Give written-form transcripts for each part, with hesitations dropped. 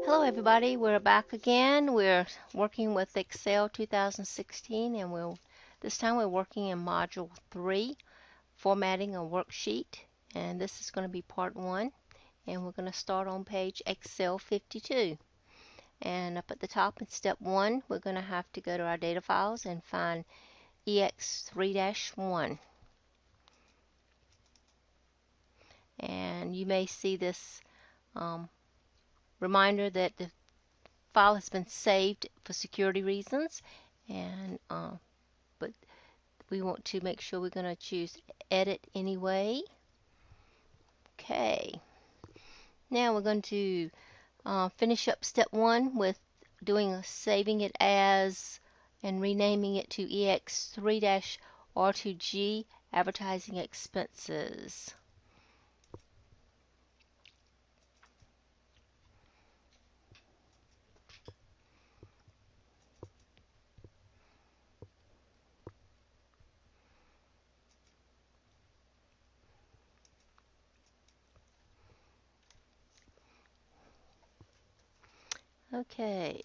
Hello everybody, we're back again. We're working with Excel 2016 and this time we're working in Module 3, Formatting a Worksheet. And this is going to be part 1. And we're going to start on page Excel 52. And up at the top in step 1, we're going to have to go to our data files and find EX3-1. And you may see this reminder that the file has been saved for security reasons, and but we want to make sure we're going to choose edit anyway. Okay, now we're going to finish up step 1 with saving it as and renaming it to EX3-R2G advertising expenses. Okay,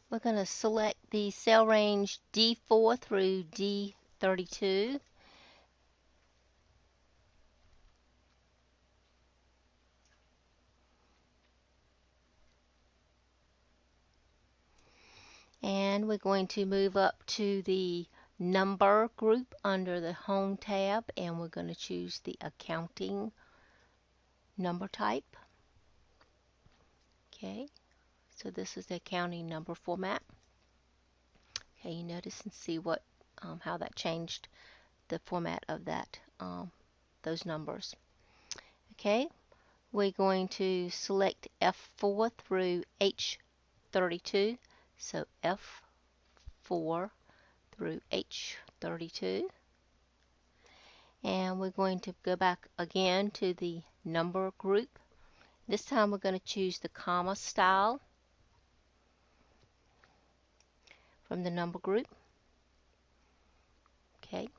we're going to select the cell range D4 through D32. And we're going to move up to the number group under the Home tab, and we're going to choose the accounting number type. Okay, so this is the accounting number format. Okay, you notice and see what how that changed the format of that those numbers. Okay, we're going to select F4 through H32. So F4 through H32. And we're going to go back again to the number group. This time we're going to choose the comma style from the number group. Okay.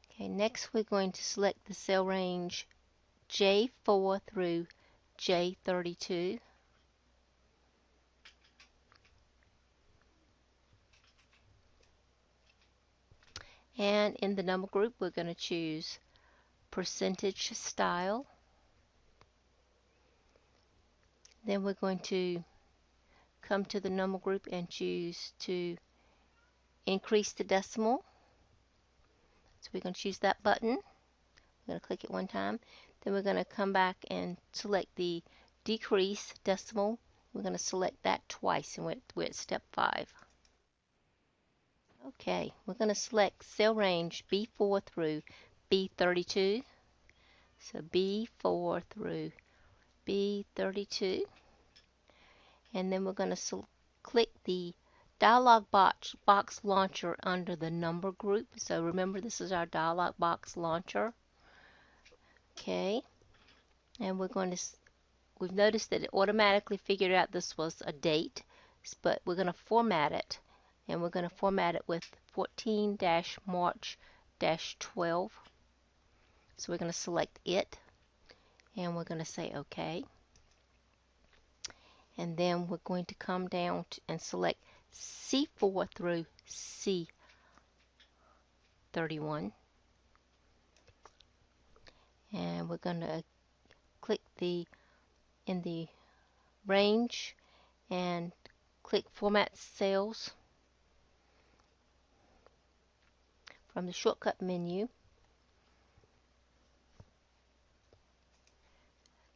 Okay, next we're going to select the cell range J4 through J32. And in the number group we're going to choose percentage style. Then we're going to come to the number group and choose to increase the decimal. So we're going to choose that button. We're going to click it one time. Then we're going to come back and select the decrease decimal. We're going to select that twice, and we're at step 5. Okay, we're going to select cell range B4 through B32. So B4 through B32. And then we're going to click the dialog box launcher under the number group. So remember, this is our dialog box launcher. Okay, and we've noticed that it automatically figured out this was a date, but we're going to format it, and we're going to format it with 14-March-12. So we're going to select it, and we're going to say OK. And then we're going to come down and select C4 through C31. And we're going to click in the range and click Format Cells from the shortcut menu.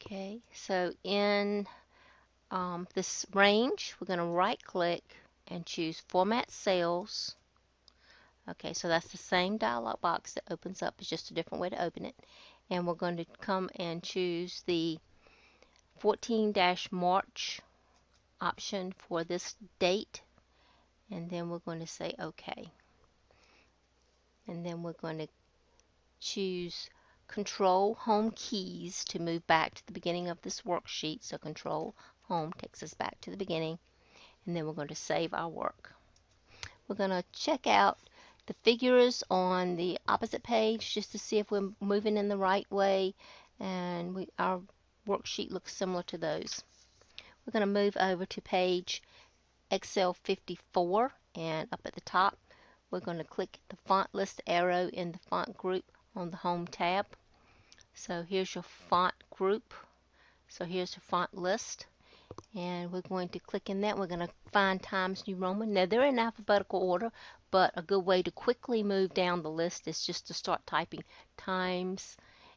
Okay, so in this range, we're going to right click and choose Format Cells. Okay, so that's the same dialog box that opens up. It's just a different way to open it. And we're going to come and choose the 14-March option for this date. And then we're going to say OK. And then we're going to choose Control Home keys to move back to the beginning of this worksheet. So Control Home takes us back to the beginning. And then we're going to save our work. We're going to check out the figures on the opposite page just to see if we're moving in the right way, and our worksheet looks similar to those. We're going to move over to page Excel 54, and up at the top we're going to click the font list arrow in the font group on the home tab. So here's your font group. So here's your font list, and we're going to click in that. We're going to find Times New Roman. Now they're in alphabetical order, but a good way to quickly move down the list is just to start typing Times,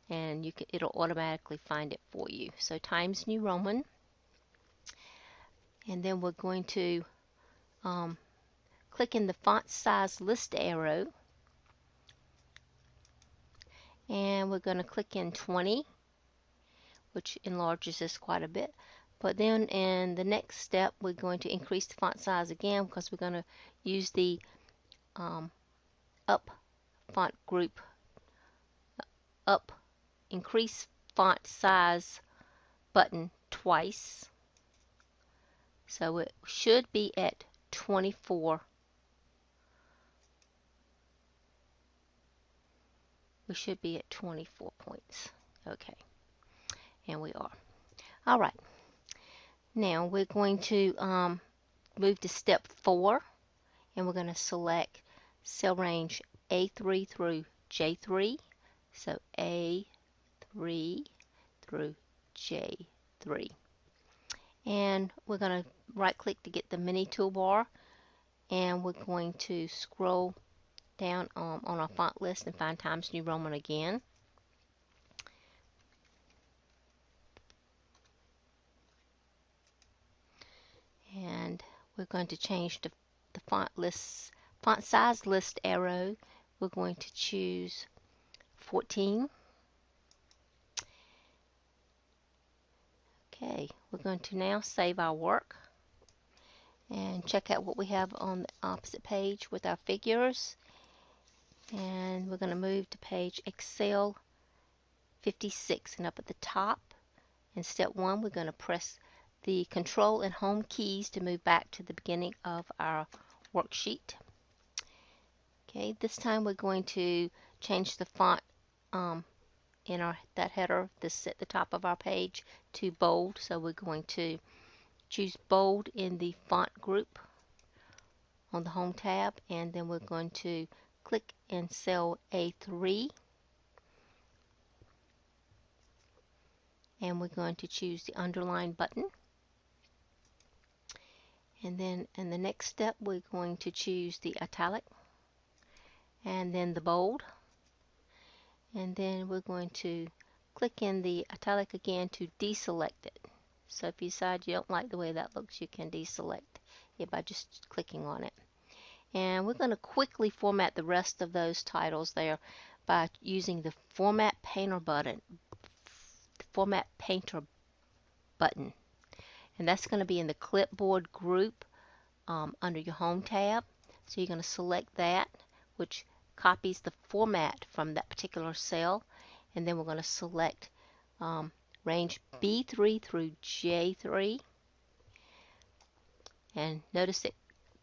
and it'll automatically find it for you. So Times New Roman, and then we're going to click in the font size list arrow, and we're going to click in 20, which enlarges this quite a bit. But then in the next step, we're going to increase the font size again, because we're going to use the up font group, up increase font size button twice. So it should be at 24. We should be at 24 points. Okay, and we are. All right. Now we're going to move to step 4, and we're going to select cell range A3 through J3. So A3 through J3. And we're going to right click to get the mini toolbar, and we're going to scroll down on our font list and find Times New Roman again. And we're going to change the font size list arrow. We're going to choose 14. Okay, we're going to now save our work and check out what we have on the opposite page with our figures. And we're going to move to page Excel 56, and up at the top in step 1 we're going to press the Control and Home keys to move back to the beginning of our worksheet. Okay, this time we're going to change the font in that header, this at the top of our page, to bold. So we're going to choose bold in the font group on the home tab, and then we're going to click in cell A3, and we're going to choose the underline button. And then in the next step we're going to choose the italic and then the bold, and then we're going to click in the italic again to deselect it. So if you decide you don't like the way that looks, you can deselect it by just clicking on it. And we're going to quickly format the rest of those titles there by using the Format Painter button. And that's going to be in the clipboard group under your home tab. So you're going to select that, which copies the format from that particular cell, and then we're going to select range B3 through J3, and notice it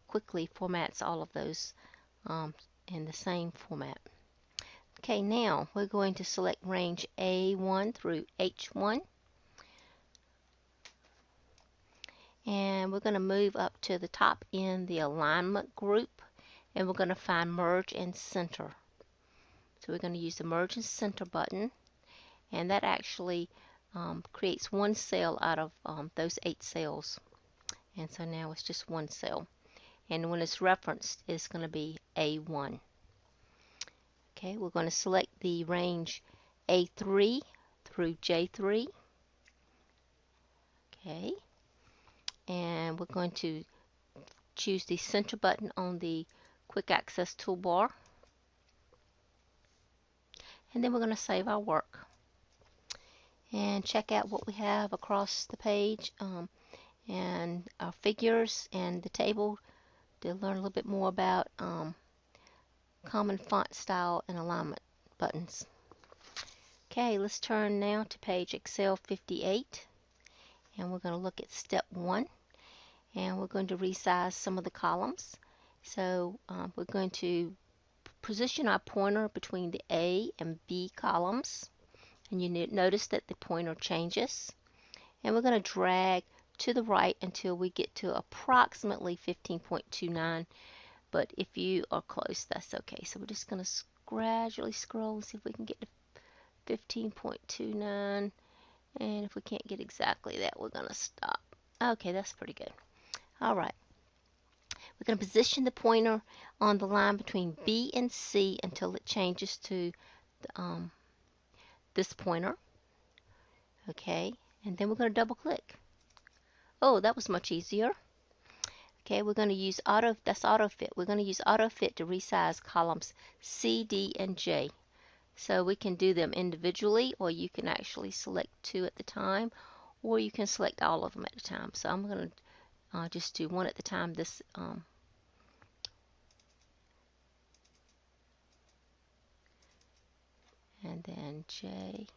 quickly formats all of those in the same format. Okay, now we're going to select range A1 through H1, and we're going to move up to the top in the alignment group, and we're going to find merge and center. So we're going to use the merge and center button, and that actually creates one cell out of those 8 cells. And so now it's just one cell, and when it's referenced it's going to be A1. Okay, we're going to select the range A3 through J3. Okay, and we're going to choose the center button on the quick access toolbar, and then we're going to save our work and check out what we have across the page and our figures and the table to learn a little bit more about common font style and alignment buttons. Okay, let's turn now to page Excel 58, and we're going to look at step 1, and we're going to resize some of the columns. So we're going to position our pointer between the A and B columns, and you notice that the pointer changes. And we're going to drag to the right until we get to approximately 15.29, but if you are close, that's okay. So we're just going to gradually scroll and see if we can get to 15.29, and if we can't get exactly that, we're going to stop. Okay, that's pretty good. All right. We're going to position the pointer on the line between B and C until it changes to this pointer. Okay, and then we're going to double click. Oh, that was much easier. Okay, we're going to use that's auto fit. We're going to use auto fit to resize columns C, D, and J. So we can do them individually, or you can actually select two at the time, or you can select all of them at a time. So I'm going to just do one at the time. This and then J.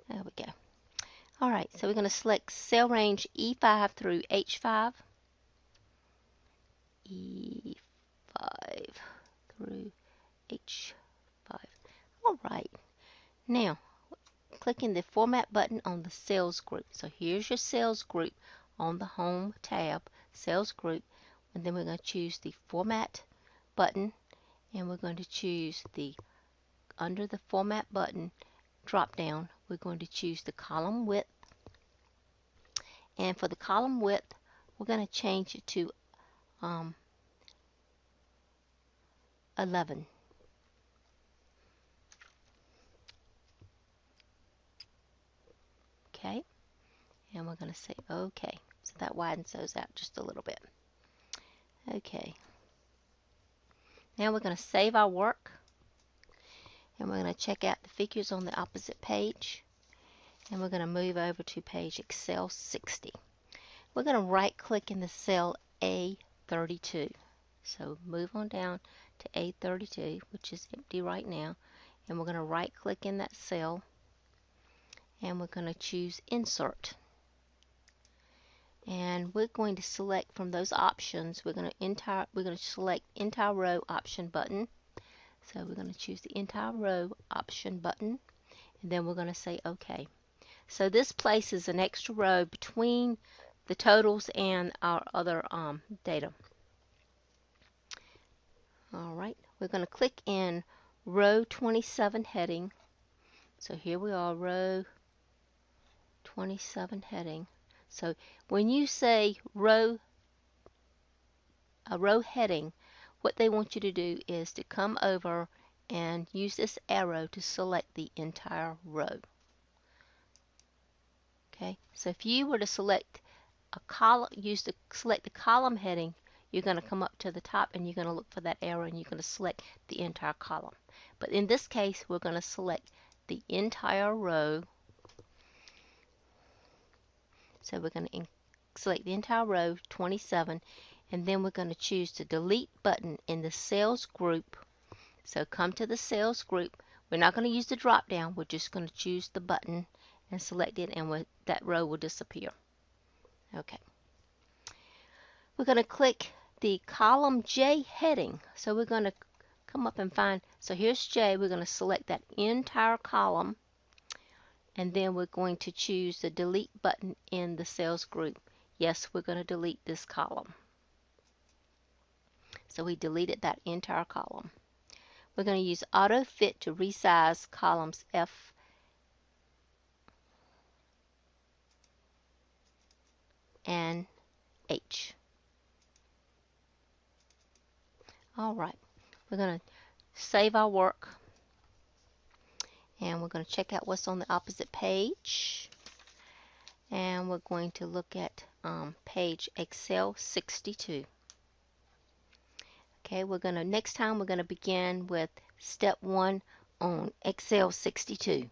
There we go. All right, so we're going to select cell range E5 through H5. E5 through H5. All right. Now, clicking the Format button on the Cells group. So here's your Cells group on the Home tab, Cells group, and then we're going to choose the Format button, and we're going to choose the, under the Format button drop down, we're going to choose the column width, and for the column width, we're going to change it to 11. Okay, and we're going to say OK. So that widens those out just a little bit. Okay. Now we're going to save our work, and we're going to check out the figures on the opposite page, and we're going to move over to page Excel 60. We're going to right click in the cell A32. So move on down to A32, which is empty right now, and we're going to right click in that cell, and we're going to choose Insert. And we're going to select from those options, we're going to select Entire Row option button. So we're going to choose the Entire Row option button, and then we're going to say OK. So this places an extra row between the totals and our other data. All right, we're going to click in row 27 heading. So here we are, row 27 heading. So when you say a row heading, what they want you to do is to come over and use this arrow to select the entire row. Okay, so if you were to select a column, select the column heading, you're going to come up to the top and you're going to look for that arrow and you're going to select the entire column. But in this case, we're going to select the entire row. So we're going to select the entire row 27, and then we're going to choose the delete button in the cells group. So come to the cells group. We're not going to use the drop down, we're just going to choose the button and select it, and that row will disappear. Okay. We're going to click the column J heading. So we're going to come up and find, so here's J, we're going to select that entire column, and then we're going to choose the delete button in the cells group. Yes, we're going to delete this column. So we deleted that entire column. We're going to use auto fit to resize columns F and H. All right, we're going to save our work, and we're going to check out what's on the opposite page, and we're going to look at page Excel 62. Okay, next time we're going to begin with step 1 on Excel 62.